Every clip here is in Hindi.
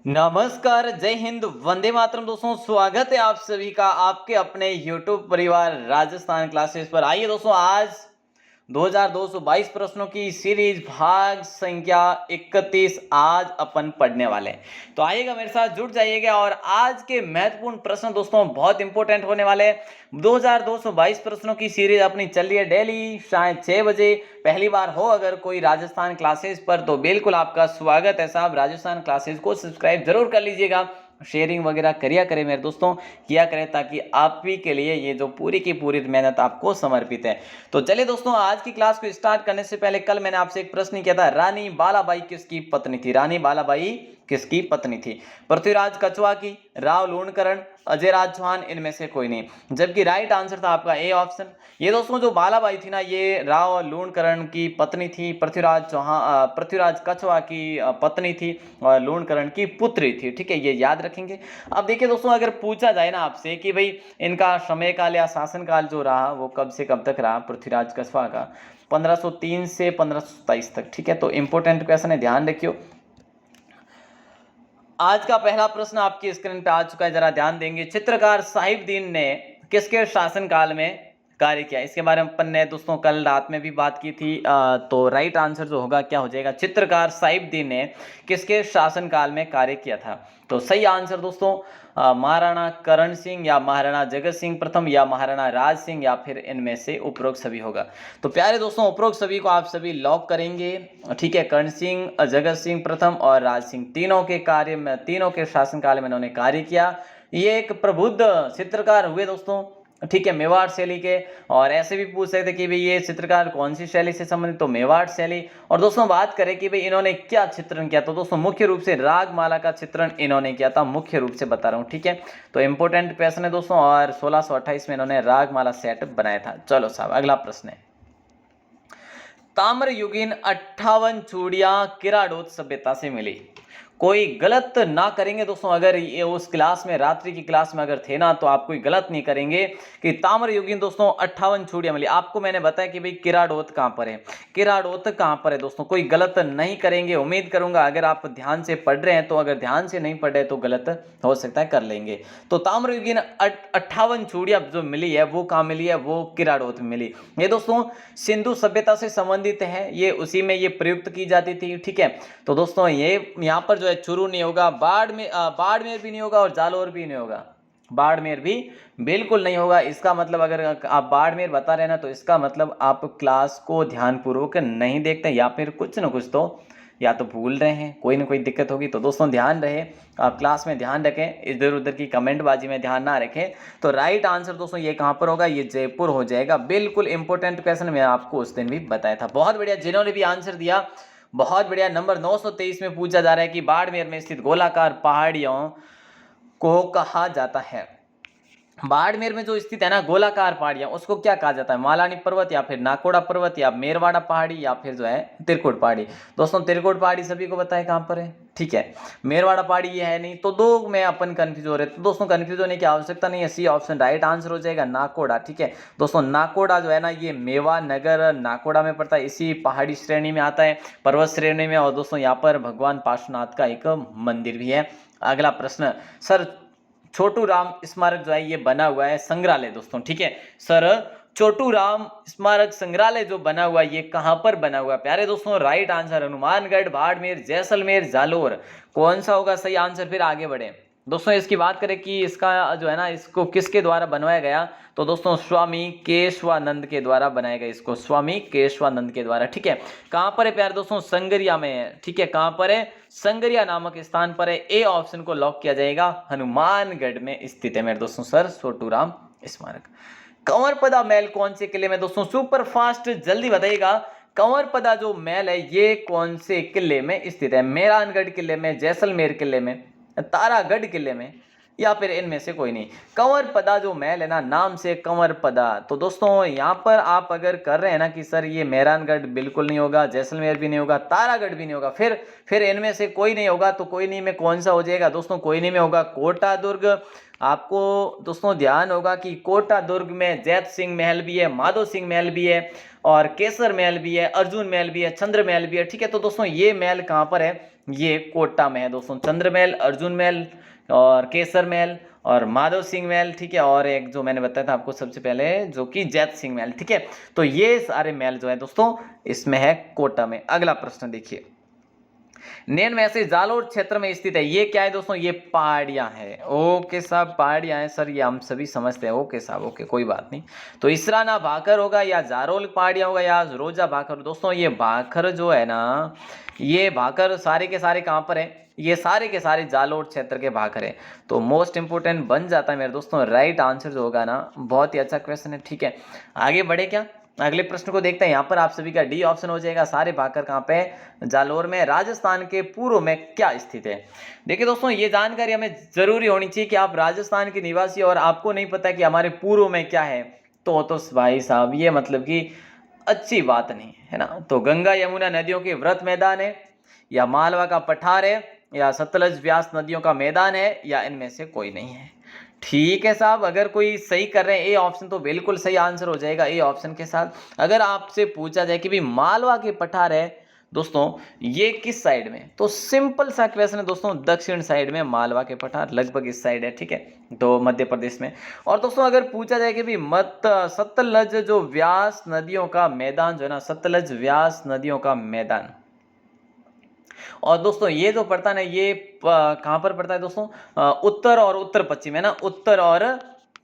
नमस्कार, जय हिंद, वंदे मातरम। दोस्तों स्वागत है आप सभी का आपके अपने YouTube परिवार राजस्थान क्लासेस पर। आइए दोस्तों, आज 2222 प्रश्नों की सीरीज भाग संख्या 31 आज अपन पढ़ने वाले हैं। तो आइएगा, मेरे साथ जुड़ जाइएगा। और आज के महत्वपूर्ण प्रश्न दोस्तों बहुत इंपॉर्टेंट होने वाले हैं। 2222 प्रश्नों की सीरीज अपनी चल रही है डेली शायद 6 बजे। पहली बार हो अगर कोई राजस्थान क्लासेस पर तो बिल्कुल आपका स्वागत है साहब। राजस्थान क्लासेस को सब्सक्राइब जरूर कर लीजिएगा, शेयरिंग वगैरह करिया करें मेरे दोस्तों, किया करें, ताकि आप ही के लिए ये जो पूरी की पूरी मेहनत आपको समर्पित है। तो चलिए दोस्तों, आज की क्लास को स्टार्ट करने से पहले कल मैंने आपसे एक प्रश्न किया था, रानी बालाबाई किसकी पत्नी थी? रानी बालाबाई किसकी पत्नी थी? पृथ्वीराज कछवा की, राव लूणकरण, अजयराज चौहान, इनमें से कोई नहीं। जबकि राइट आंसर था आपका ए ऑप्शन। ये दोस्तों जो बालाबाई थी ना, ये राव लूणकरण की पत्नी थी, पृथ्वीराज कछवा की पत्नी थी और लूणकरण की पुत्री थी। ठीक है, ये याद रखेंगे। अब देखिए दोस्तों, अगर पूछा जाए ना आपसे कि भाई इनका समय काल या शासन काल जो रहा वो कब से कब तक रहा, पृथ्वीराज कछवा का 1503 से 1527 तक। ठीक है, तो इंपॉर्टेंट क्वेश्चन है, ध्यान रखियो। आज का पहला प्रश्न आपकी स्क्रीन पे आ चुका है, जरा ध्यान देंगे। चित्रकार साहिबदीन ने किसके शासनकाल में कार्य किया? इसके बारे में अपन ने दोस्तों कल रात में भी बात की थी। तो राइट आंसर जो होगा क्या हो जाएगा? चित्रकार साहिबदीन ने किसके शासनकाल में कार्य किया था? तो सही आंसर दोस्तों महाराणा करण सिंह या महाराणा जगत सिंह प्रथम या महाराणा राज सिंह या फिर इनमें से उपरोक्त सभी होगा। तो प्यारे दोस्तों, उपरोक्त सभी को आप सभी लॉक करेंगे। ठीक है, कर्ण सिंह, जगत सिंह प्रथम और राज सिंह, तीनों के कार्य में, तीनों के शासनकाल में इन्होंने कार्य किया। ये एक प्रबुद्ध चित्रकार हुए दोस्तों। ठीक है, मेवाड़ शैली के। और ऐसे भी पूछ सकते कि भाई ये चित्रकार कौन सी शैली से संबंधित, तो मेवाड़ शैली। और दोस्तों बात करें कि भाई इन्होंने क्या चित्रण किया, तो दोस्तों मुख्य रूप से रागमाला का चित्रण इन्होंने किया था, मुख्य रूप से बता रहा हूँ। ठीक है, तो इंपॉर्टेंट क्वेश्चन है दोस्तों। और 1628 में इन्होंने रागमाला सेट बनाया था। चलो साहब, अगला प्रश्न है, ताम्रयुगीन 58 चूड़ियां किराडोत सभ्यता से मिली। कोई गलत ना करेंगे दोस्तों, अगर ये उस क्लास में, रात्रि की क्लास में अगर थे ना, तो आप कोई गलत नहीं करेंगे कि ताम्रयुगीन दोस्तों 58 चूड़ियां मिली। आपको मैंने बताया कि भाई किराडोत कहां पर है, किराडोत कहां पर है दोस्तों, कोई गलत नहीं करेंगे। उम्मीद करूंगा अगर आप ध्यान से पढ़ रहे हैं, तो अगर ध्यान से नहीं पढ़ रहे तो गलत हो सकता है, कर लेंगे। तो ताम्रयुगीन 58 चूड़ियां जो मिली है वो कहां मिली है? वो किराडोत में मिली। ये दोस्तों सिंधु सभ्यता से संबंधित है, ये उसी में ये प्रयुक्त की जाती थी। ठीक है, तो दोस्तों ये यहाँ पर जो है चूरू नहीं होगा, बाड़मेर भी नहीं होगा और जालौर भी नहीं होगा। बाड़मेर भी बिल्कुल नहीं होगा। इसका मतलब अगर आप बाड़मेर बता रहे हैं ना, तो इसका मतलब आप क्लास को ध्यानपूर्वक नहीं देखते, या फिर कुछ ना कुछ तो या तो भूल रहे हैं, कोई ना कोई दिक्कत होगी। तो दोस्तों ध्यान रहे, आप क्लास में ध्यान रखें, इधर उधर की कमेंटबाजी में ध्यान ना रखें। तो राइट आंसर दोस्तों ये कहां पर होगा? ये जयपुर हो जाएगा। बिल्कुल इंपॉर्टेंट क्वेश्चन मैं आपको उस दिन भी बताया था। बहुत बढ़िया, जिन्होंने भी आंसर दिया बहुत बढ़िया। नंबर 923 में पूछा जा रहा है कि बाड़मेर में स्थित गोलाकार पहाड़ियों को कहा जाता है। बाड़मेर में जो स्थित है ना गोलाकार पहाड़ियां, उसको क्या कहा जाता है? मालानी पर्वत या फिर नाकोड़ा पर्वत या मेरवाड़ा पहाड़ी या फिर जो है त्रिकुट पहाड़ी। दोस्तों त्रिकुट पहाड़ी सभी को पता है कहां पर है। ठीक है, मेरवाड़ा पहाड़ी ये है नहीं, तो दो में अपन कंफ्यूज हो रहे। तो दोस्तों कंफ्यूज होने की आवश्यकता नहीं है, सी ऑप्शन राइट आंसर हो जाएगा, नाकोड़ा। ठीक है दोस्तों, नाकोड़ा जो है ना, ये मेवा नगर नाकोड़ा में पड़ता है, इसी पहाड़ी श्रेणी में आता है, पर्वत श्रेणी में। और दोस्तों यहाँ पर भगवान पार्श्वनाथ का एक मंदिर भी है। अगला प्रश्न, सर छोटू राम स्मारक जो है ये बना हुआ है संग्रहालय दोस्तों। ठीक है सर, छोटू राम स्मारक संग्रहालय जो बना हुआ है ये कहां पर बना हुआ है? प्यारे दोस्तों राइट आंसर हनुमानगढ़, बाड़मेर, जैसलमेर, जालोर। कौन सा होगा सही आंसर? फिर आगे बढ़े दोस्तों। इसकी बात करें कि इसका जो है ना, इसको किसके द्वारा बनवाया गया, तो दोस्तों स्वामी केशवानंद के द्वारा बनाया गया, इसको स्वामी केशवानंद के द्वारा। ठीक है, कहां पर है प्यारे दोस्तों? संगरिया में है। ठीक है, कहां पर है? संगरिया नामक स्थान पर है। ए ऑप्शन को लॉक किया जाएगा, हनुमानगढ़ में स्थित है मेरे दोस्तों सर छोटू राम स्मारक। कंवरपदा महल कौन से किले में? दोस्तों सुपर फास्ट जल्दी बताइएगा, कंवरपदा जो महल है ये कौन से किले में स्थित है? मेहरानगढ़ किले में, जैसलमेर किले में, तारागढ़ किले में या फिर इनमें से कोई नहीं। कंवरपदा जो महल है ना, नाम से कंवरपदा। तो दोस्तों यहाँ पर आप अगर कर रहे हैं ना कि सर ये मेहरानगढ़ बिल्कुल नहीं होगा, जैसलमेर भी नहीं होगा, तारागढ़ भी नहीं होगा, फिर इनमें से कोई नहीं होगा, तो कोई नहीं में कौन सा हो जाएगा दोस्तों? कोई नहीं में होगा कोटा दुर्ग। आपको दोस्तों ध्यान होगा कि कोटा दुर्ग में जैत सिंह महल भी है, माधो सिंह महल भी है, और केसर महल भी है, अर्जुन महल भी है, चंद्र महल भी है। ठीक है, तो दोस्तों ये महल कहाँ पर है? ये कोटा में है दोस्तों। चंद्र महल, अर्जुन महल और केसर महल और माधव सिंह महल। ठीक है, और एक जो मैंने बताया था आपको सबसे पहले, जो कि जैत सिंह महल। ठीक है, तो ये सारे महल जो है दोस्तों इसमें है कोटा में। अगला प्रश्न देखिए, निम्न में से जालोर क्षेत्र में स्थित है, ये क्या है दोस्तों? ये पहाड़ियां हैं। ओके साहब, पहाड़ियां हैं सर, ये हम सभी समझते हैं। ओके साहब, ओके, कोई बात नहीं। तो इसराना भाकर होगा या जारोल पहाड़ियां होगा या रोजा भाकर? दोस्तों ये भाकर जो है ना, ये भाकर सारे के सारे कहाँ पर है? ये सारे के सारे जालोर क्षेत्र के भाकर है। तो मोस्ट इंपोर्टेंट बन जाता है मेरे दोस्तों, राइट आंसर जो होगा ना, बहुत ही अच्छा क्वेश्चन है। ठीक है, आगे बढ़े क्या? अगले प्रश्न को देखते हैं। यहाँ पर आप सभी का डी ऑप्शन हो जाएगा। सारे भाकर कहाँ पे? जालोर में। राजस्थान के पूर्व में क्या स्थित है? देखिए दोस्तों, ये जानकारी हमें जरूरी होनी चाहिए कि आप राजस्थान के निवासी और आपको नहीं पता कि हमारे पूर्व में क्या है, तो भाई साहब ये मतलब कि अच्छी बात नहीं है ना। तो गंगा यमुना नदियों के वृत मैदान है, या मालवा का पठार है, या सतलज व्यास नदियों का मैदान है, या इनमें से कोई नहीं है। ठीक है साहब, अगर कोई सही कर रहे हैं ए ऑप्शन तो बिल्कुल सही आंसर हो जाएगा ए ऑप्शन के साथ। अगर आपसे पूछा जाए कि भाई मालवा के पठार है दोस्तों ये किस साइड में, तो सिंपल सा क्वेश्चन है दोस्तों, दक्षिण साइड में मालवा के पठार, लगभग इस साइड है। ठीक है, तो मध्य प्रदेश में। और दोस्तों अगर पूछा जाए कि भाई सतलज जो व्यास नदियों का मैदान जो है ना, सतलज व्यास नदियों का मैदान, और दोस्तों ये जो पड़ता है ना, ये कहाँ पर पड़ता है दोस्तों? उत्तर और उत्तर पश्चिम है ना, उत्तर और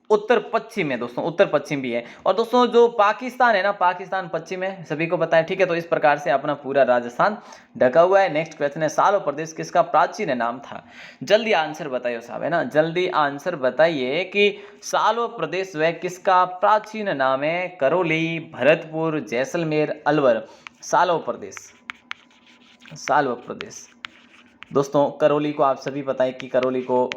उत्तर पश्चिम है दोस्तों, उत्तर पश्चिम भी है। और दोस्तों जो पाकिस्तान है ना, पाकिस्तान पश्चिम है, सभी को पता है। ठीक है, तो इस प्रकार से अपना पूरा राजस्थान ढका हुआ है। नेक्स्ट क्वेश्चन है, सालो प्रदेश किसका प्राचीन नाम था? जल्दी आंसर बताइए साहब, है ना, जल्दी आंसर बताइए कि सालो प्रदेश वह किसका प्राचीन नाम है? करौली, भरतपुर, जैसलमेर, अलवर। सालो प्रदेश, साल्व प्रदेश। दोस्तों करौली को आप सभी पता है कि करौली को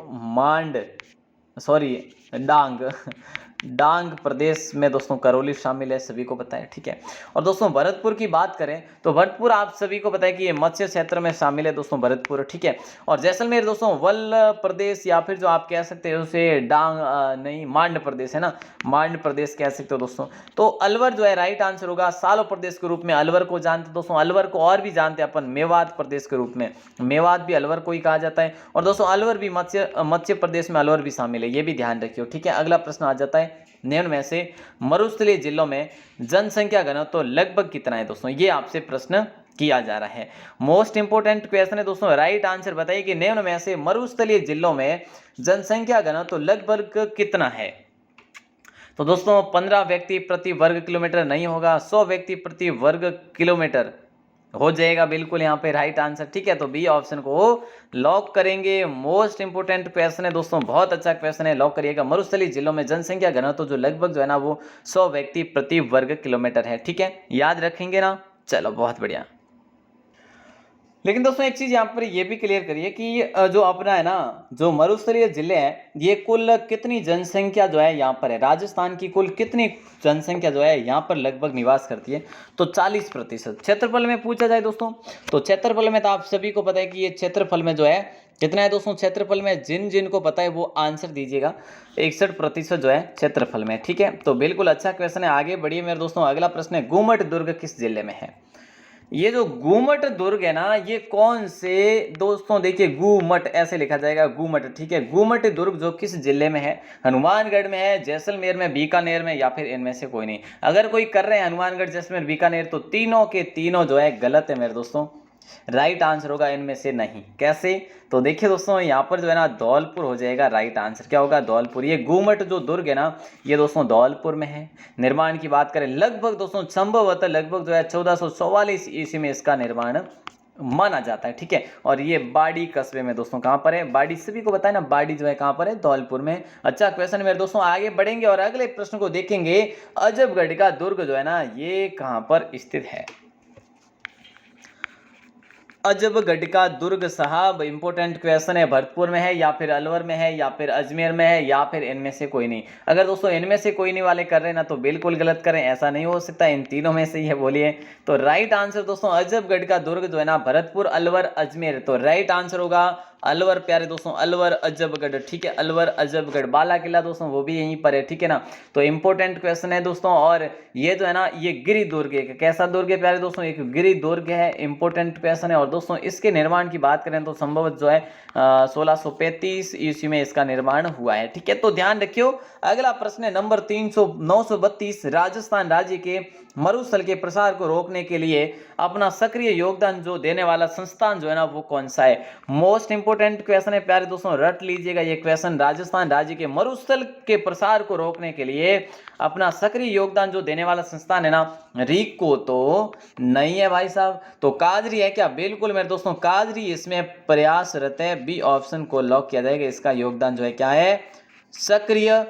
डांग प्रदेश में दोस्तों करौली शामिल है, सभी को पता है। ठीक है, और दोस्तों भरतपुर की बात करें तो भरतपुर आप सभी को पता है कि ये मत्स्य क्षेत्र में शामिल है दोस्तों, भरतपुर। ठीक है, और जैसलमेर दोस्तों वल प्रदेश, या फिर जो आप कह सकते हो उसे मांड प्रदेश है ना, मांड प्रदेश कह सकते हो दोस्तों। तो अलवर जो है राइट आंसर होगा। सालो प्रदेश के रूप में अलवर को जानते दोस्तों, अलवर को और भी जानते हैं अपन मेवात प्रदेश के रूप में, मेवात भी अलवर को ही कहा जाता है। और दोस्तों अलवर भी मत्स्य प्रदेश में अलवर भी शामिल है, ये भी ध्यान रखियो। ठीक है, अगला प्रश्न आ जाता है, निम्न में से मरुस्थलीय जिलों में जनसंख्या घनत्व तो लगभग कितना है दोस्तों? ये आपसे प्रश्न किया जा रहा है, मोस्ट इंपोर्टेंट क्वेश्चन है दोस्तों। राइट आंसर बताइए कि निम्न में से मरुस्थलीय जिलों में जनसंख्या घनत्व तो लगभग कितना है? तो दोस्तों 15 व्यक्ति प्रति वर्ग किलोमीटर नहीं होगा, 100 व्यक्ति प्रति वर्ग किलोमीटर हो जाएगा बिल्कुल यहाँ पे राइट आंसर। ठीक है, तो बी ऑप्शन को लॉक करेंगे। मोस्ट इंपोर्टेंट क्वेश्चन है दोस्तों, बहुत अच्छा क्वेश्चन है, लॉक करिएगा। मरुस्थलीय जिलों में जनसंख्या घनत्व जो लगभग जो है ना वो 100 व्यक्ति प्रति वर्ग किलोमीटर है। ठीक है, याद रखेंगे ना, चलो बहुत बढ़िया। लेकिन दोस्तों एक चीज यहाँ पर ये भी क्लियर करिए कि जो अपना है ना, जो मरुस्थलीय जिले हैं ये कुल कितनी जनसंख्या जो है यहाँ पर है, राजस्थान की कुल कितनी जनसंख्या जो है यहाँ पर लगभग निवास करती है? तो 40%। क्षेत्रफल में पूछा जाए दोस्तों, तो क्षेत्रफल में तो आप सभी को पता है कि ये क्षेत्रफल में जो है कितना है दोस्तों? क्षेत्रफल में जिन को पता है वो आंसर दीजिएगा। 61% जो है क्षेत्रफल में। ठीक है, तो बिल्कुल अच्छा क्वेश्चन है, आगे बढ़िए मेरे दोस्तों। अगला प्रश्न है, गुमट दुर्ग किस जिले में है? ये जो गुमट दुर्ग है ना, ये कौन से दोस्तों, देखिए गुमट ऐसे लिखा जाएगा, गुमट। ठीक है, गुमट दुर्ग जो किस जिले में है? हनुमानगढ़ में है, जैसलमेर में, बीकानेर में, या फिर इनमें से कोई नहीं। अगर कोई कर रहे हैं हनुमानगढ़, जैसलमेर, बीकानेर, तो तीनों के तीनों जो है गलत है मेरे दोस्तों, राइट आंसर होगा इनमें से नहीं। कैसे? तो देखिए दोस्तों यहाँ पर जो है ना धौलपुर हो जाएगा राइट आंसर। क्या होगा? धौलपुर। ये गुमट जो दुर्ग है ना ये दोस्तों धौलपुर में है। निर्माण की बात करें लगभग दोस्तों संभवतः लगभग जो है 1444 ईस्वी में इसका निर्माण माना जाता है। ठीक है, और ये बाड़ी कस्बे में दोस्तों कहाँ पर है? बाड़ी सभी को बताया ना, बाड़ी जो है कहाँ पर है? धौलपुर में। अच्छा क्वेश्चन मेरे दोस्तों, आगे बढ़ेंगे और अगले प्रश्न को देखेंगे। अजबगढ़ का दुर्ग जो है ना ये कहाँ पर स्थित है? अजबगढ़ का दुर्ग साहब, इंपॉर्टेंट क्वेश्चन है, भरतपुर में है या फिर अलवर में है या फिर अजमेर में है या फिर इनमें से कोई नहीं। अगर दोस्तों इनमें से कोई नहीं वाले कर रहे हैं ना तो बिल्कुल गलत करें, ऐसा नहीं हो सकता, इन तीनों में से ये बोलिए। तो राइट आंसर दोस्तों अजबगढ़ का दुर्ग जो है ना भरतपुर, अलवर, अजमेर, तो राइट आंसर होगा अलवर प्यारे दोस्तों, अलवर अजबगढ़, ठीक है, अलवर अजबगढ़। बाला किला दोस्तों वो भी यहीं पर है, ठीक है ना। तो इंपॉर्टेंट क्वेश्चन है दोस्तों। और ये जो है ना ये गिरि दुर्ग है, कैसा दुर्ग है प्यारे दोस्तों, एक गिरि दुर्ग है, इंपॉर्टेंट क्वेश्चन है। और दोस्तों इसके निर्माण की बात करें तो संभवत जो है 1635 ईस्वी में इसका निर्माण हुआ है, ठीक है। तो ध्यान रखियो। अगला प्रश्न है नंबर 932, राजस्थान राज्य के मरुस्थल के प्रसार को रोकने के लिए अपना सक्रिय योगदान जो देने वाला संस्थान जो है ना वो कौन सा है। मोस्ट इंपोर्टेंट क्वेश्चन है प्यारे दोस्तों, रट लीजिएगा ये क्वेश्चन। राजस्थान राज्य के मरुस्थल के प्रसार को रोकने के लिए अपना सक्रिय योगदान जो देने वाला संस्थान है ना, रीको तो नहीं है भाई साहब। तो काजरी है क्या? बिल्कुल मेरे दोस्तों काजरी इसमें प्रयासरत है। बी ऑप्शन को लॉक किया जाएगा। इसका योगदान जो है क्या है? सक्रिय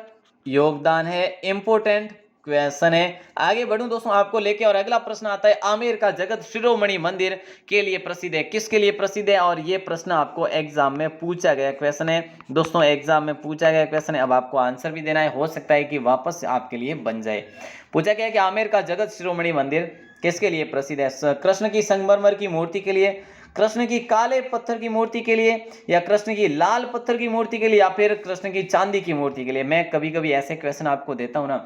योगदान है। इंपोर्टेंट क्वेश्चन है। आगे बढ़ूं दोस्तों आपको लेके, और अगला प्रश्न आता है आमेर का जगत शिरोमणि मंदिर के लिए प्रसिद्ध है, किसके लिए प्रसिद्ध है? और ये प्रश्न आपको एग्जाम में पूछा गया क्वेश्चन है दोस्तों, एग्जाम में पूछा गया क्वेश्चन है। अब आपको आंसर भी देना है, हो सकता है कि वापस आपके लिए बन जाए। पूछा गया कि आमेर का जगत शिरोमणि मंदिर किसके लिए प्रसिद्ध है? कृष्ण की संगमरमर की मूर्ति के लिए, कृष्ण की काले पत्थर की मूर्ति के लिए, या कृष्ण की लाल पत्थर की मूर्ति के लिए, या फिर कृष्ण की चांदी की मूर्ति के लिए। मैं कभी कभी ऐसे क्वेश्चन आपको देता हूं ना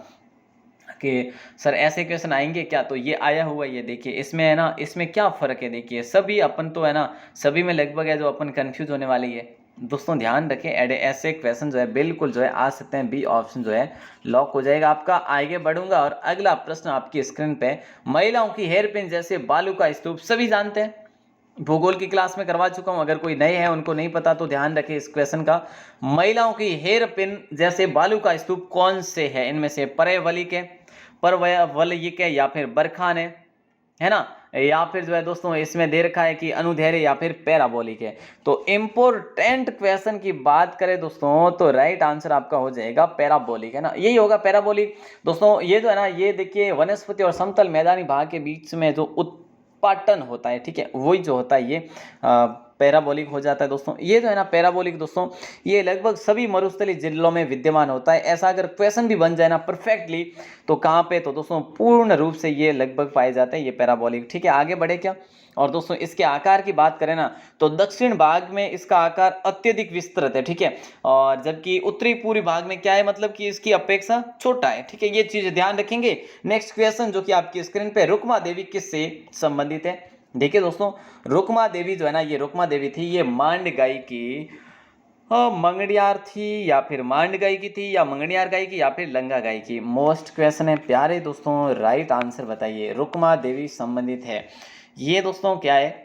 कि सर ऐसे क्वेश्चन आएंगे क्या, तो ये आया हुआ ये देखिए, इसमें है ना, इसमें क्या फर्क है देखिए, सभी अपन तो है ना, सभी में लगभग है जो अपन कंफ्यूज होने वाली है दोस्तों। ध्यान रखें, ऐसे क्वेश्चन जो है बिल्कुल जो है आ सकते हैं। बी ऑप्शन जो है लॉक हो जाएगा आपका। आगे बढ़ूंगा और अगला प्रश्न आपकी स्क्रीन पे, महिलाओं की हेयर पिन जैसे बालू का स्तूप सभी जानते हैं, भूगोल की क्लास में करवा चुका हूं, अगर कोई नए हैं उनको नहीं पता तो ध्यान रखें इस क्वेश्चन का। महिलाओं की हेयर पिन जैसे बालू का स्तूप कौन से है इनमें से? परवलिक है, परवलयिक है, या फिर बरखान है ना, या फिर जो है दोस्तों इसमें दे रखा है कि अनुदैर्घ्य, या फिर पैराबोलिक है। तो इंपोर्टेंट क्वेश्चन की बात करें दोस्तों तो राइट आंसर आपका हो जाएगा पैराबोलिक, है ना, यही होगा पैराबोलिक दोस्तों। ये जो है ना ये देखिए वनस्पति और समतल मैदानी भाग के बीच में जो उत्पाटन होता है, ठीक है, वही जो होता है ये पैराबोलिक हो जाता है दोस्तों। ये जो है ना पैराबोलिक दोस्तों ये लगभग सभी मरुस्थलीय जिलों में विद्यमान होता है। ऐसा अगर क्वेश्चन भी बन जाए ना परफेक्टली तो कहाँ पे, तो दोस्तों पूर्ण रूप से ये लगभग पाए जाते हैं ये पैराबोलिक, ठीक है। आगे बढ़े क्या, और दोस्तों इसके आकार की बात करें ना तो दक्षिण भाग में इसका आकार अत्यधिक विस्तृत है, ठीक है, और जबकि उत्तरी पूर्वी भाग में क्या है, मतलब कि इसकी अपेक्षा छोटा है, ठीक है। ये चीज ध्यान रखेंगे। नेक्स्ट क्वेश्चन जो कि आपकी स्क्रीन पे, रुक्मा देवी किससे संबंधित है? देखिए दोस्तों रुक्मा देवी जो है ना, ये रुक्मा देवी थी, ये मांड गाय की मंगनियार थी, या फिर मांड गाय की थी, या मंगनियार गाय की, या फिर लंगा गाय की। मोस्ट क्वेश्चन है प्यारे दोस्तों, राइट आंसर बताइए। रुक्मा देवी संबंधित है, ये दोस्तों क्या है,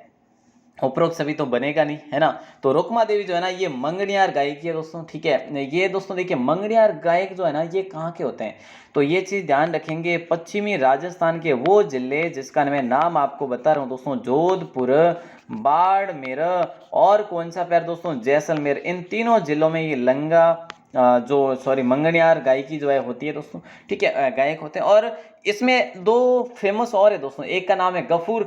उपरोक्त सभी तो बनेगा नहीं, है ना। तो रुक्मा देवी जो है ना ये मंगनियार गायक है दोस्तों, ठीक है। ये दोस्तों देखिए मंगनियार गायक जो है ना ये कहाँ के होते हैं, तो ये चीज ध्यान रखेंगे, पश्चिमी राजस्थान के वो जिले जिसका मैं नाम आपको बता रहा हूँ दोस्तों, जोधपुर, बाड़मेर और कौन सा प्यार दोस्तों, जैसलमेर, इन तीनों जिलों में ये लंगा मंगनियार गायकी जो है होती है दोस्तों, ठीक है, गायक होते हैं। और इसमें दो फेमस और है दोस्तों, एक का नाम है गफूर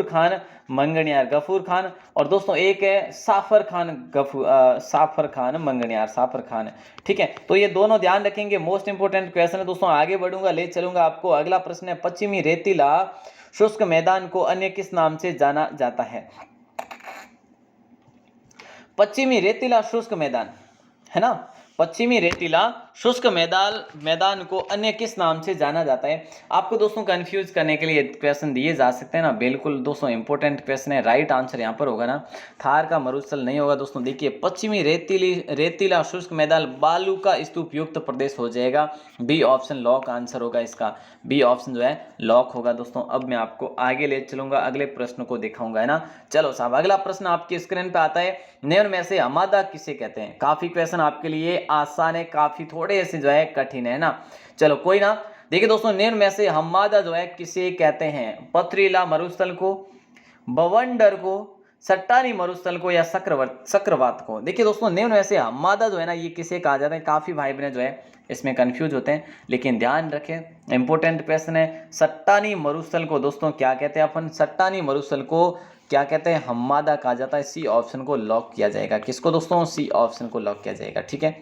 खान मंगनियार, गफूर खान, और दोस्तों एक है साफर खान मंगनियार, साफर खान, ठीक है। तो ये दोनों ध्यान रखेंगे, मोस्ट इंपोर्टेंट क्वेश्चन है दोस्तों। आगे बढ़ूंगा, ले चलूंगा आपको। अगला प्रश्न है, पश्चिमी रेतीला शुष्क मैदान को अन्य किस नाम से जाना जाता है? पश्चिमी रेतीला शुष्क मैदान, है ना, पश्चिमी रेतीला शुष्क मैदान को अन्य किस नाम से जाना जाता है? आपको दोस्तों कंफ्यूज करने के लिए क्वेश्चन दिए जा सकते हैं ना, बिल्कुल दोस्तों इंपॉर्टेंट क्वेश्चन है। राइट आंसर यहाँ पर होगा ना थार का मरुस्थल नहीं होगा दोस्तों। देखिए पश्चिमी रेतीला शुष्क मैदान बालू का स्तूप युक्त प्रदेश हो जाएगा। बी ऑप्शन लॉक आंसर होगा इसका, बी ऑप्शन जो है लॉक होगा दोस्तों। अब मैं आपको आगे ले चलूंगा, अगले प्रश्न को दिखाऊंगा, है ना। चलो साहब अगला प्रश्न आपकी स्क्रीन पे आता है, निम्न में से हमादा किसे कहते हैं? काफी क्वेश्चन आपके लिए आसान है, काफी थोड़े से जो है कठिन है ना। चलो कोई ना, देखिए दोस्तों निम्न में से हमादा जो है किसे कहते हैं? पथरीला मरुस्थल को, बवंडर को, सट्टानी मरुस्थल को, या चक्रवात को। देखिए दोस्तों निम्न में से हमादा जो है ना ये किसे कहा जाता है? काफी भाई बहन जो है इसमें कंफ्यूज होते हैं, लेकिन ध्यान रखें इंपॉर्टेंट क्वेश्चन है। सट्टानी मरुस्थल को दोस्तों क्या कहते हैं अपन? सट्टानी मरुस्थल को क्या कहते हैं, हम्मादा कहा जाता है। सी ऑप्शन को लॉक किया जाएगा। किसको दोस्तों, सी ऑप्शन को लॉक किया जाएगा। ठीक है,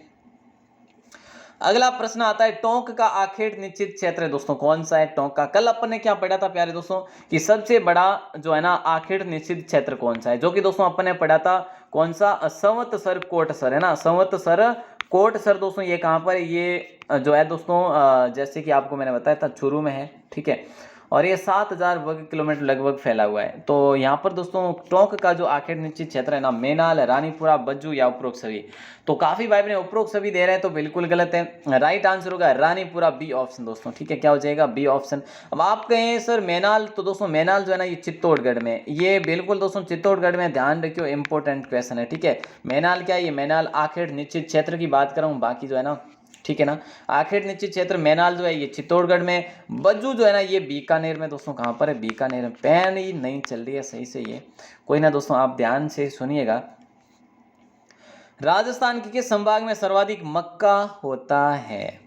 अगला प्रश्न आता है टोंक का आखेट निश्चित क्षेत्र है दोस्तों, कौन सा है टोंक का। कल अपन ने क्या पढ़ा था प्यारे दोस्तों कि सबसे बड़ा जो है ना आखेट निश्चित क्षेत्र कौन सा है, जो कि दोस्तों अपन ने पढ़ा था कौन सा, संवतसर कोटसर है ना, संवतसर कोटसर दोस्तों। ये कहाँ पर है, ये जो है दोस्तों जैसे कि आपको मैंने बताया था चुरू में है। ठीक है, और ये 7000 वर्ग किलोमीटर लगभग फैला हुआ है। तो यहाँ पर दोस्तों टोंक का जो आखेट निश्चित क्षेत्र है ना, मेनाल, रानीपुरा, बज्जू या उपरोक्त सभी। तो काफी भाई ने उपरोक्त सभी दे रहे हैं, तो बिल्कुल गलत है। राइट आंसर होगा रानीपुरा, बी ऑप्शन दोस्तों। ठीक है, क्या हो जाएगा, बी ऑप्शन। अब आप कहें सर मेनाल, तो दोस्तों मेनाल जो है ना ये चित्तौड़गढ़ में, ये बिल्कुल दोस्तों चित्तौड़गढ़ में, ध्यान रखियो इंपॉर्टेंट क्वेश्चन है। ठीक है, मेनाल क्या है, ये मेनाल आखेट निश्चित क्षेत्र की बात कर रहा हूँ, बाकी जो है ना, ठीक है ना, आखेट निश्चित क्षेत्र मेनाल जो है ये चित्तौड़गढ़ में, बज्जू जो है ना ये बीकानेर में दोस्तों। कहाँ पर है, बीकानेर में। पेन ही नहीं चल रही है सही से, ये कोई ना दोस्तों, आप ध्यान से सुनिएगा। राजस्थान के किस संभाग में सर्वाधिक मक्का होता है,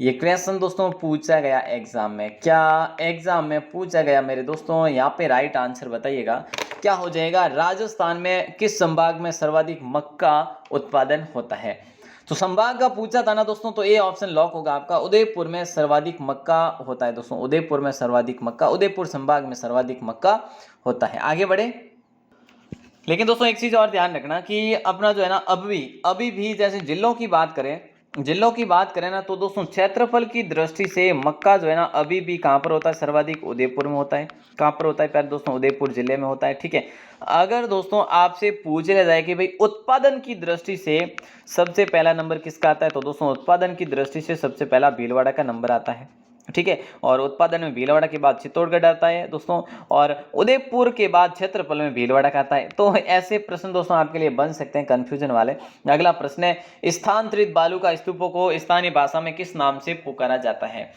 ये क्वेश्चन दोस्तों पूछा गया एग्जाम में। क्या एग्जाम में पूछा गया मेरे दोस्तों, यहाँ पे राइट आंसर बताइएगा क्या हो जाएगा। राजस्थान में किस संभाग में सर्वाधिक मक्का उत्पादन होता है। तो संभाग का पूछा था ना दोस्तों, तो ए ऑप्शन लॉक होगा आपका। उदयपुर में सर्वाधिक मक्का होता है दोस्तों, उदयपुर में सर्वाधिक मक्का, उदयपुर संभाग में सर्वाधिक मक्का होता है। आगे बढ़े, लेकिन दोस्तों एक चीज और ध्यान रखना कि अपना जो है ना अभी भी जैसे जिलों की बात करें ना, तो दोस्तों क्षेत्रफल की दृष्टि से मक्का जो है ना अभी भी कहाँ पर होता है, सर्वाधिक उदयपुर में होता है। कहाँ पर होता है प्यारे दोस्तों, उदयपुर जिले में होता है। ठीक है, अगर दोस्तों आपसे पूछ लिया जाए कि भाई उत्पादन की दृष्टि से सबसे पहला नंबर किसका आता है, तो दोस्तों उत्पादन की दृष्टि से सबसे पहला भीलवाड़ा का नंबर आता है। ठीक है, और उत्पादन में भीलवाड़ा के बाद चित्तौड़गढ़ आता है दोस्तों, और उदयपुर के बाद क्षेत्रफल में भीलवाड़ा का आता है। तो ऐसे प्रश्न दोस्तों आपके लिए बन सकते हैं कंफ्यूजन वाले। अगला प्रश्न है स्थानांतरित बालू का स्तूपों को स्थानीय भाषा में किस नाम से पुकारा जाता है।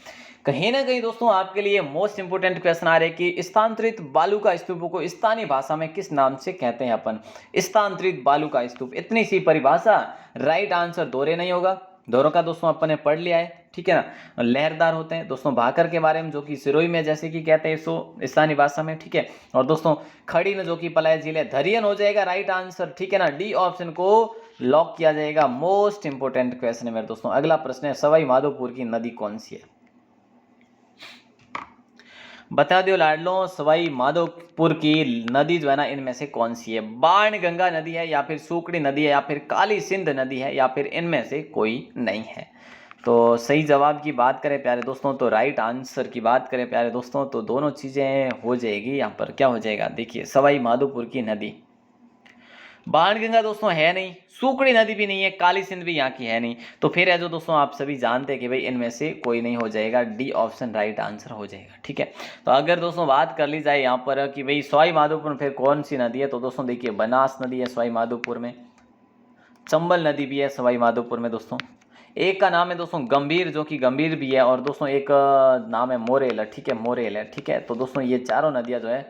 कहीं ना कहीं दोस्तों आपके लिए मोस्ट इंपोर्टेंट क्वेश्चन आ रहे कि स्थानांतरित बालू का स्तूपों को स्थानीय भाषा में किस नाम से कहते हैं अपन। स्थानांतरित बालू का स्तूप, इतनी सी परिभाषा, राइट आंसर दोहरे नहीं होगा। दोनों का दोस्तों अपन ने पढ़ लिया है। ठीक है ना, लहरदार होते हैं दोस्तों, भाकर के बारे में जो कि सिरोही में जैसे कि कहते हैं सो स्थानीय भाषा में। ठीक है, और दोस्तों खड़ी न जो कि पलाय जिले, धरियन हो जाएगा राइट आंसर। ठीक है ना, डी ऑप्शन को लॉक किया जाएगा। मोस्ट इंपोर्टेंट क्वेश्चन है मेरे दोस्तों। अगला प्रश्न है सवाई माधोपुर की नदी कौन सी है, बता दो लाडलो, सवाई माधोपुर की नदी जो है ना इनमें से कौन सी है। बाण गंगा नदी है, या फिर सूकड़ी नदी है, या फिर काली सिंध नदी है, या फिर इनमें से कोई नहीं है। तो सही जवाब की बात करें प्यारे दोस्तों, तो राइट आंसर की बात करें प्यारे दोस्तों, तो दोनों चीज़ें हो जाएगी। यहाँ पर क्या हो जाएगा, देखिए सवाई माधोपुर की नदी, बाणगंगा दोस्तों है नहीं, सूकड़ी नदी भी नहीं है, काली सिंध भी यहाँ की है नहीं। तो फिर है जो दोस्तों आप सभी जानते हैं कि भाई इनमें से कोई नहीं हो जाएगा, डी ऑप्शन राइट आंसर हो जाएगा। ठीक है, तो अगर दोस्तों बात कर ली जाए यहाँ पर कि भाई सवाई माधोपुर में फिर कौन सी नदी है, तो दोस्तों देखिए बनास नदी है सवाई माधोपुर में, चंबल नदी भी है सवाई माधोपुर में दोस्तों, एक का नाम है दोस्तों गंभीर, जो कि गंभीर भी है, और दोस्तों एक नाम है मोरेल। ठीक है, मोरेल है। ठीक है, तो दोस्तों ये चारों नदियाँ जो है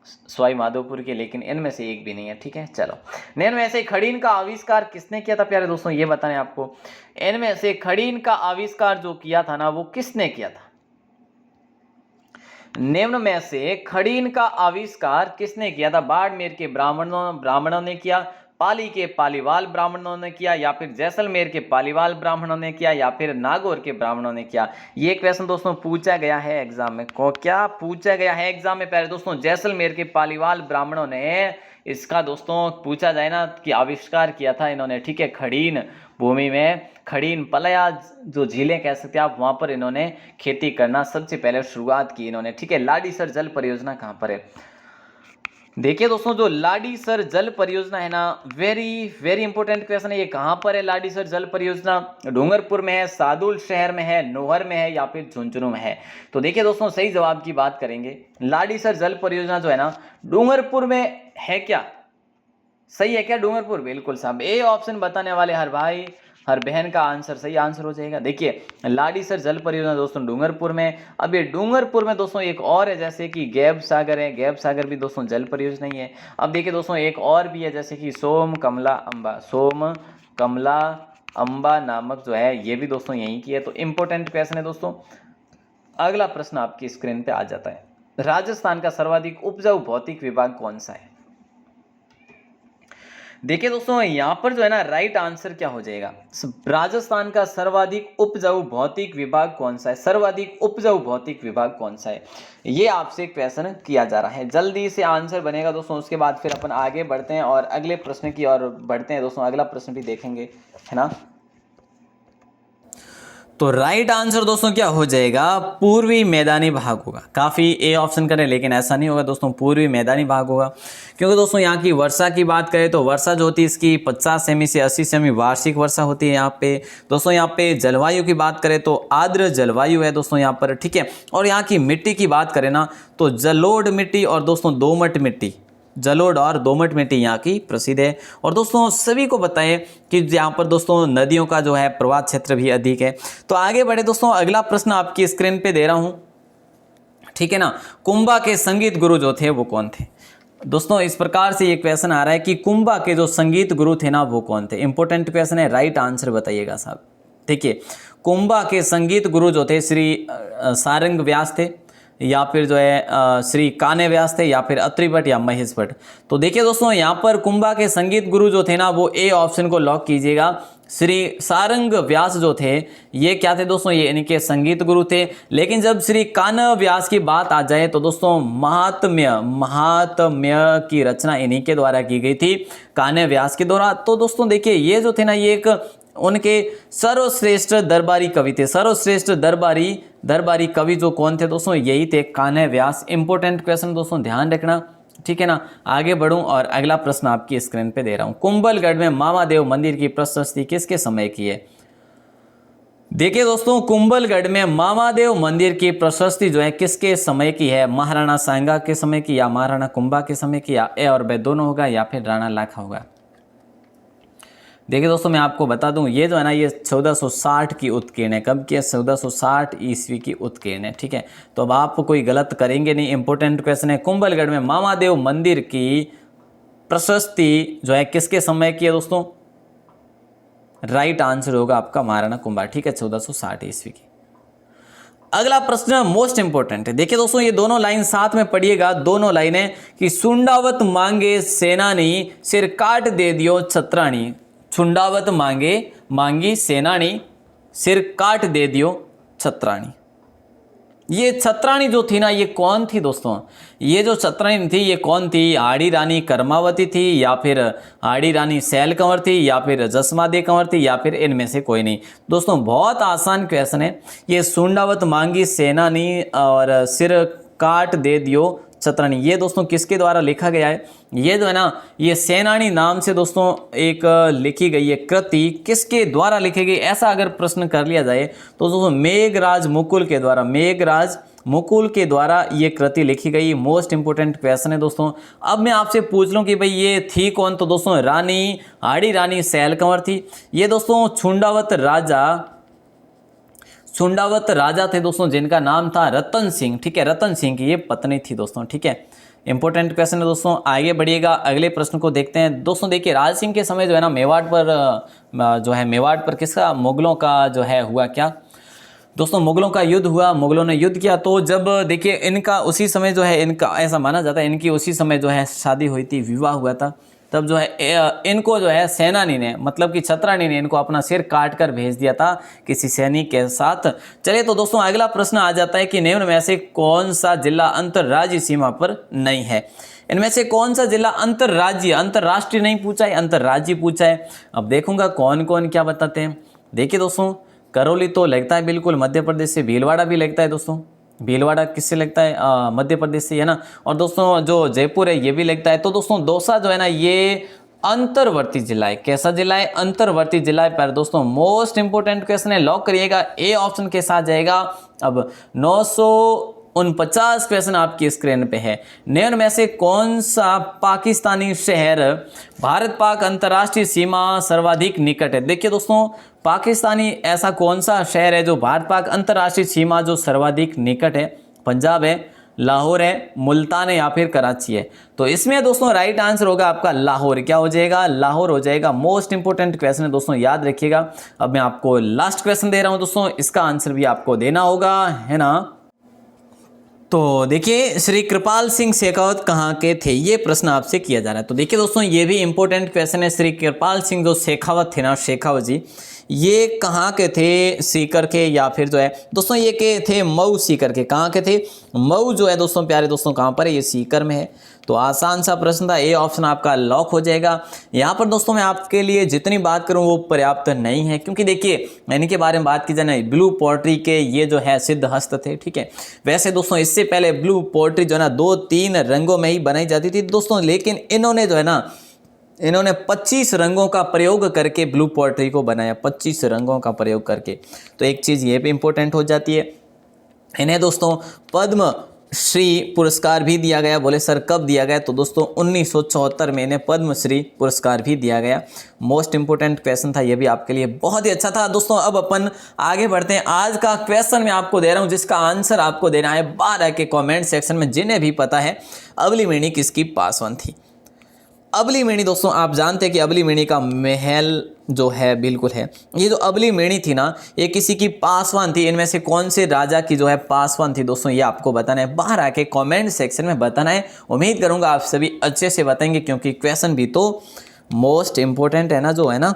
सवाई माधोपुर के, लेकिन इनमें से एक भी नहीं है। ठीक है, चलो इनमें से खड़ीन का आविष्कार किसने किया था प्यारे दोस्तों, ये बताएं आपको। इनमें से खड़ीन का आविष्कार जो किया था ना वो किसने किया था, निम्न में से खड़ीन का आविष्कार किसने किया था। बाड़मेर के ब्राह्मणों ने किया, पाली के पालीवाल ब्राह्मणों ने किया, या फिर जैसलमेर के पालीवाल ब्राह्मणों ने किया, या फिर नागौर के ब्राह्मणों ने किया। ये क्वेश्चन दोस्तों पूछा गया है एग्जाम में। को क्या पूछा गया है एग्जाम में प्यारे दोस्तों, जैसलमेर के पालीवाल ब्राह्मणों ने इसका दोस्तों पूछा जाए ना कि आविष्कार किया था इन्होंने। ठीक है, खड़ीन भूमि में, खड़ीन पलया जो झीलें कह सकते हैं आप, वहां पर इन्होंने खेती करना सबसे पहले शुरुआत की इन्होंने। ठीक है, लाडीसर जल परियोजना कहां पर है, देखिए दोस्तों जो लाडीसर जल परियोजना है ना, वेरी इंपॉर्टेंट क्वेश्चन है। ये कहां पर है लाडीसर जल परियोजना, डूंगरपुर में है, सादुल शहर में है, नोहर में है, या फिर झुंझुनू में है। तो देखिए दोस्तों सही जवाब की बात करेंगे, लाडीसर जल परियोजना जो है ना डूंगरपुर में है। क्या सही है क्या डूंगरपुर, बिल्कुल साहब, ए ऑप्शन बताने वाले हर भाई हर बहन का आंसर सही आंसर हो जाएगा। देखिए लाडीसर जल परियोजना दोस्तों डूंगरपुर में। अब ये डूंगरपुर में दोस्तों एक और है, जैसे कि गैब सागर है, गैब सागर भी दोस्तों जल परियोजना ही है। अब देखिए दोस्तों एक और भी है, जैसे कि सोम कमला अंबा नामक जो है, ये भी दोस्तों यहीं की है। तो इंपॉर्टेंट क्वेश्चन है दोस्तों। अगला प्रश्न आपकी स्क्रीन पे आ जाता है, राजस्थान का सर्वाधिक उपजाऊ भौतिक विभाग कौन सा है। देखिए दोस्तों यहाँ पर जो है ना राइट आंसर क्या हो जाएगा, राजस्थान का सर्वाधिक उपजाऊ भौतिक विभाग कौन सा है, सर्वाधिक उपजाऊ भौतिक विभाग कौन सा है, ये आपसे क्वेश्चन किया जा रहा है। जल्दी से आंसर बनेगा दोस्तों, उसके बाद फिर अपन आगे बढ़ते हैं और अगले प्रश्न की ओर बढ़ते हैं दोस्तों, अगला प्रश्न भी देखेंगे, है ना। तो राइट आंसर दोस्तों क्या हो जाएगा, पूर्वी मैदानी भाग होगा। काफ़ी ए ऑप्शन करें लेकिन ऐसा नहीं होगा दोस्तों, पूर्वी मैदानी भाग होगा। क्योंकि दोस्तों यहाँ की वर्षा की बात करें तो वर्षा जो होती है इसकी 50 सेमी से 80 सेमी वार्षिक वर्षा होती है यहाँ पे दोस्तों। यहाँ पे जलवायु की बात करें तो आर्द्र जलवायु है दोस्तों यहाँ पर, ठीक है। और यहाँ की मिट्टी की बात करें ना तो जलोढ़ मिट्टी और दोस्तों दोमट मिट्टी, जलोढ़ और दोमट मिट्टी यहाँ की प्रसिद्ध है। और दोस्तों सभी को बताएं कि यहाँ पर दोस्तों नदियों का जो है प्रवाह क्षेत्र भी अधिक है। तो आगे बढ़े दोस्तों, अगला प्रश्न आपकी स्क्रीन पे दे रहा हूँ, ठीक है ना। कुंभा के संगीत गुरु जो थे वो कौन थे दोस्तों, इस प्रकार से ये क्वेश्चन आ रहा है कि कुंभा के जो संगीत गुरु थे ना वो कौन थे। इंपॉर्टेंट क्वेश्चन है, राइट आंसर बताइएगा साहब। देखिए कुंभा के संगीत गुरु जो थे श्री सारंग व्यास थे, या फिर जो है श्री कान्ह व्यास थे, या फिर अत्रि भट्ट या महेश भट्ट। तो देखिए दोस्तों यहाँ पर कुंभा के संगीत गुरु जो थे ना वो ए ऑप्शन को लॉक कीजिएगा। श्री सारंग व्यास जो थे ये क्या थे दोस्तों, ये इनके संगीत गुरु थे। लेकिन जब श्री कान्ह व्यास की बात आ जाए तो दोस्तों महात्म्य की रचना इन्हीं के द्वारा की गई थी, कान्ह व्यास के द्वारा। तो दोस्तों देखिए ये जो थे ना ये एक उनके सर्वश्रेष्ठ दरबारी कवि थे। सर्वश्रेष्ठ दरबारी कवि जो कौन थे दोस्तों, यही थे कान्ह व्यास। इंपॉर्टेंट क्वेश्चन दोस्तों ध्यान रखना, ठीक है ना। आगे बढ़ूं और अगला प्रश्न आपकी स्क्रीन पे दे रहा हूं। कुंभलगढ़ में मामादेव मंदिर की प्रशस्ति किसके समय की है। देखिए दोस्तों कुंभलगढ़ में मामादेव मंदिर की प्रशस्ति जो है किसके समय की है, महाराणा सांगा के समय की, या महाराणा कुंभा के समय की, या ए और बे दोनों होगा, या फिर राणा लाखा होगा। देखिए दोस्तों मैं आपको बता दूं ये जो है ना ये 1460 की उत्कीर्ण है। कब की है, 1460 ईस्वी की उत्कीर्ण है, ठीक है। तो अब आप कोई गलत करेंगे नहीं। इंपॉर्टेंट क्वेश्चन है, कुंभलगढ़ में मामादेव मंदिर की प्रशस्ति जो है किसके समय की है दोस्तों, राइट आंसर होगा आपका महाराणा कुंभा, ठीक है, 1460 ईस्वी की। अगला प्रश्न मोस्ट इंपोर्टेंट है। देखिए दोस्तों ये दोनों लाइन साथ में पढ़िएगा, दोनों लाइनें कि सुंडावत मांगे सेनानी सिर काट दे दियो छत्राणी। छुंडावत मांगी सेनानी सिर काट दे दियो छत्राणी। ये छत्राणी जो थी ना ये कौन थी दोस्तों, ये जो छत्राणी थी ये कौन थी, आड़ी रानी कर्मावती थी, या फिर आड़ी रानी सैल कंवर थी, या फिर जसमादे कंवर थी, या फिर इनमें से कोई नहीं। दोस्तों बहुत आसान क्वेश्चन है ये, सुंडावत मांगी सेनानी और सिर काट दे दियो छत्राणी, ये दोस्तों किसके द्वारा लिखा गया है, ये जो है ना ये सेनानी नाम से दोस्तों एक लिखी गई है कृति, किसके द्वारा लिखी गई, ऐसा अगर प्रश्न कर लिया जाए तो दोस्तों मेघराज मुकुल के द्वारा, मेघराज मुकुल के द्वारा ये कृति लिखी गई। मोस्ट इंपोर्टेंट क्वेश्चन है दोस्तों। अब मैं आपसे पूछ लूं कि भाई ये थी कौन, तो दोस्तों रानी आड़ी रानी सैल कंवर थी। ये दोस्तों छुंडावत राजा थे दोस्तों जिनका नाम था रतन सिंह, ठीक है, रतन सिंह की ये पत्नी थी दोस्तों, ठीक है। इंपॉर्टेंट क्वेश्चन है दोस्तों। आगे बढ़िएगा, अगले प्रश्न को देखते हैं दोस्तों। देखिए राज सिंह के समय जो है ना मेवाड़ पर किसका, मुगलों का जो है हुआ क्या दोस्तों, मुगलों का युद्ध हुआ, मुगलों ने युद्ध किया। तो जब देखिए इनका उसी समय जो है, इनका ऐसा माना जाता है इनकी उसी समय जो है शादी हुई थी, विवाह हुआ था। तब जो है इनको जो है सेनानी ने, मतलब कि छत्राणी ने इनको अपना सिर काट कर भेज दिया था किसी सैनिक के साथ। चलिए तो दोस्तों अगला प्रश्न आ जाता है कि निम्न में से कौन सा जिला अंतर्राज्यीय सीमा पर नहीं है। इनमें से कौन सा जिला अंतर्राष्ट्रीय नहीं पूछा है, अंतर्राज्यीय पूछा है। अब देखूंगा कौन कौन क्या बताते हैं। देखिए दोस्तों करौली तो लगता है बिल्कुल मध्य प्रदेश से, भीलवाड़ा भी लगता है दोस्तों, भीलवाड़ा किससे लगता है, मध्य प्रदेश से, है ना। और दोस्तों जो जयपुर है ये भी लगता है। तो दोस्तों दौसा जो है ना ये अंतर्वर्ती जिला है। कैसा जिला है, अंतर्वर्ती जिला है। पर दोस्तों मोस्ट इंपोर्टेंट क्वेश्चन है, लॉक करिएगा, ए ऑप्शन के साथ जाएगा। अब 949 क्वेश्चन आपकी स्क्रीन पे है। निम्न में से कौन सा पाकिस्तानी शहर भारत पाक अंतर्राष्ट्रीय सीमा सर्वाधिक निकट है। देखिए दोस्तों पाकिस्तानी ऐसा कौन सा शहर है जो भारत पाक अंतर्राष्ट्रीय सीमा जो सर्वाधिक निकट है, पंजाब है, लाहौर है, मुल्तान है, या फिर कराची है। तो इसमें दोस्तों राइट आंसर होगा आपका लाहौर। क्या हो जाएगा, लाहौर हो जाएगा। मोस्ट इंपोर्टेंट क्वेश्चन है दोस्तों, याद रखिएगा। अब मैं आपको लास्ट क्वेश्चन दे रहा हूं दोस्तों, इसका आंसर भी आपको देना होगा, है ना। तो देखिए श्री कृपाल सिंह शेखावत कहाँ के थे, ये प्रश्न आपसे किया जा रहा है। तो देखिए दोस्तों ये भी इंपॉर्टेंट क्वेश्चन है। श्री कृपाल सिंह जो शेखावत थे ना, शेखावत जी, ये कहाँ के थे, सीकर के या फिर जो है दोस्तों ये के थे मऊ सीकर के। कहाँ के थे, मऊ जो है दोस्तों प्यारे दोस्तों कहाँ पर है, ये सीकर में है। तो आसान सा प्रश्न था, ए ऑप्शन आपका लॉक हो जाएगा। यहाँ पर दोस्तों मैं आपके लिए जितनी बात करूँ वो पर्याप्त नहीं है, क्योंकि देखिए इनके बारे में बात की जाए ना, ब्लू पोट्री के ये जो है सिद्ध हस्त थे, ठीक है। वैसे दोस्तों इससे पहले ब्लू पोट्री जो है ना 2-3 रंगों में ही बनाई जाती थी दोस्तों, लेकिन इन्होंने जो है ना 25 रंगों का प्रयोग करके ब्लू पोट्री को बनाया, 25 रंगों का प्रयोग करके। तो एक चीज़ ये भी इंपॉर्टेंट हो जाती है। इन्हें दोस्तों पद्म श्री पुरस्कार भी दिया गया। बोले सर कब दिया गया, तो दोस्तों 1974 में इन्हें पद्म श्री पुरस्कार भी दिया गया। मोस्ट इंपोर्टेंट क्वेश्चन था ये भी आपके लिए, बहुत ही अच्छा था दोस्तों। अब अपन आगे बढ़ते हैं। आज का क्वेश्चन मैं आपको दे रहा हूं, जिसका आंसर आपको देना है 12 के कमेंट सेक्शन में, जिन्हें भी पता है अबलीमणि किसकी पासवान थी। अबलीमणि दोस्तों आप जानते हैं कि अबलीमणि का महल जो है बिल्कुल है, ये जो अबलीमणि थी ना ये किसी की पासवान थी। इनमें से कौन से राजा की जो है पासवान थी दोस्तों, ये आपको बताना है। बाहर आके कमेंट सेक्शन में बताना है। उम्मीद करूंगा आप सभी अच्छे से बताएंगे, क्योंकि क्वेश्चन भी तो मोस्ट इंपोर्टेंट है ना, जो है ना।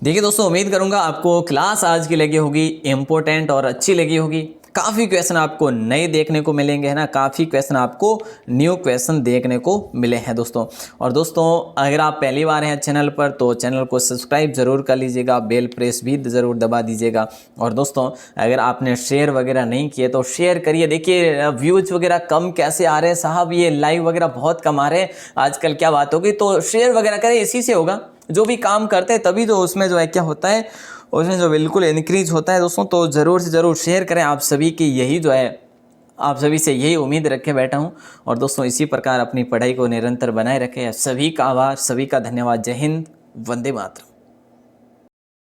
देखिए दोस्तों उम्मीद करूंगा आपको क्लास आज की लगी होगी इंपॉर्टेंट और अच्छी लगी होगी। काफ़ी क्वेश्चन आपको नए देखने को मिलेंगे, है ना, काफ़ी क्वेश्चन आपको न्यू क्वेश्चन देखने को मिले हैं दोस्तों। और दोस्तों अगर आप पहली बार हैं चैनल पर तो चैनल को सब्सक्राइब ज़रूर कर लीजिएगा, बेल प्रेस भी ज़रूर दबा दीजिएगा। और दोस्तों अगर आपने शेयर वगैरह नहीं किए तो शेयर करिए। देखिए व्यूज़ वगैरह कम कैसे आ रहे हैं साहब, ये लाइव वगैरह बहुत कम आ रहे हैं आजकल, क्या बात होगी। तो शेयर वगैरह करें, इसी से होगा। जो भी काम करते हैं तभी जो उसमें जो है क्या होता है, उसमें जो बिल्कुल इंक्रीज होता है दोस्तों। तो ज़रूर से ज़रूर शेयर करें। आप सभी की यही जो है, आप सभी से यही उम्मीद रखे बैठा हूं। और दोस्तों इसी प्रकार अपनी पढ़ाई को निरंतर बनाए रखें। सभी का आभार, सभी का धन्यवाद। जय हिंद, वंदे मातरम।